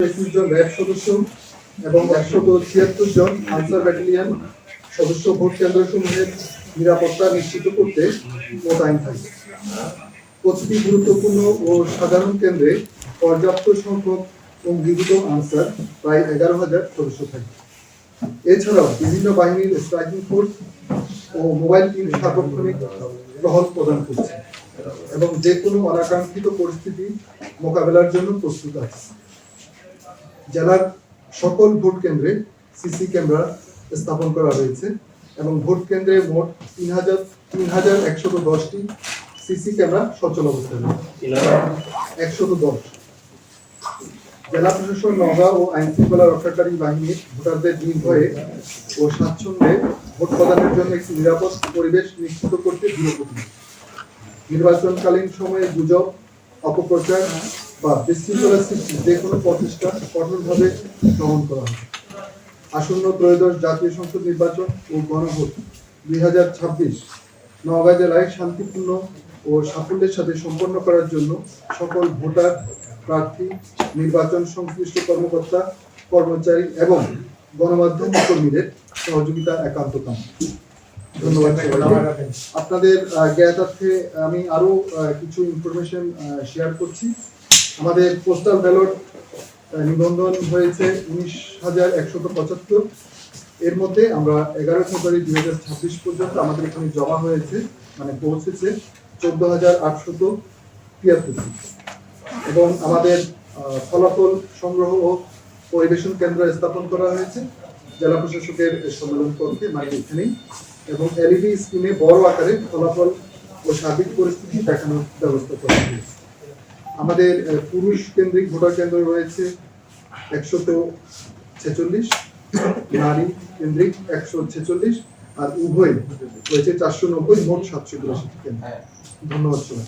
21 জন RAB সদস্য এবং 176 জন answer battalion সদস্য ভোট কেন্দ্রসমূহের নিরাপত্তা নিশ্চিত করতে মোতায়েন থাকে। প্রতিটি গুরুত্বপূর্ণ ও সাধারণ কেন্দ্রে পর্যাপ্ত সংখ্যক অঙ্গীভূত আনসার প্রায় 11,000 সদস্য থাকে। এছাড়াও বিভিন্ন বাহিনীর স্ট্রাইকিং ফোর্স ও মোবাইল টিম সার্বক্ষণিক টহল প্রদান করছে এবং যে কোনো অনাকাঙ্ক্ষিত পরিস্থিতি মোকাবেলার জন্য প্রস্তুত আছে। জেলার সকল ভোট কেন্দ্রে সিসি ক্যামেরা স্থাপন করা হয়েছে এবং ভোট কেন্দ্রে মোট 3,110টি সিসি ক্যামেরা সচল অবস্থায় রয়েছে। 110। জেলা প্রশাসন নওগাঁ ও আইন শৃঙ্খলা রক্ষাকারী বাহিনীর ভোটারদের নির্ভয়ে ও স্বাচ্ছন্দ্যে ভোট প্রদানের জন্য একটি নিরাপদ পরিবেশ নিশ্চিত করতে দৃঢ় প্রতিজ্ঞ। নির্বাচনকালীন সময়ে গুজব, অপপ্রচার বা বিশৃঙ্খলা সৃষ্টির যে কোনো প্রচেষ্টা কঠোরভাবে দমন করা হবে। আসন্ন ত্রয়োদশ জাতীয় সংসদ নির্বাচন ও গণভোট 2026 নওগাঁ জেলায় শান্তিপূর্ণ ও সাফল্যের সাথে সম্পন্ন করার জন্য সকল ভোটার, প্রার্থী, নির্বাচন সংশ্লিষ্ট কর্মকর্তা, কর্মচারী এবং গণমাধ্যম কর্মীদের সহযোগিতা একান্ত কাম্য। ধন্যবাদ। আপনাদের জ্ঞাতার্থে আমি আরো কিছু ইনফরমেশন শেয়ার করছি। আমাদের পোস্টাল ব্যালট নিবন্ধন হয়েছে 19,175। এর মধ্যে আমরা 11 ফেব্রুয়ারি 2026 পর্যন্ত আমাদের এখানে জমা হয়েছে, মানে পৌঁছেছে 14,873 এবং আমাদের ফলাফল সংগ্রহ ও পরিবেশন কেন্দ্র স্থাপন করা হয়েছে জেলা প্রশাসকের সম্মেলন কক্ষে, মানে এখানেই, এবং এলইডি স্ক্রিনে বড় আকারে ফলাফল ও সার্বিক পরিস্থিতি দেখানোর ব্যবস্থা করা হয়েছে। আমাদের পুরুষ কেন্দ্রিক ভোটার কেন্দ্র রয়েছে 146, নারী কেন্দ্রিক 146, আর উভয় রয়েছে 490, মোট 782 কেন্দ্র। ধন্যবাদ সবাই।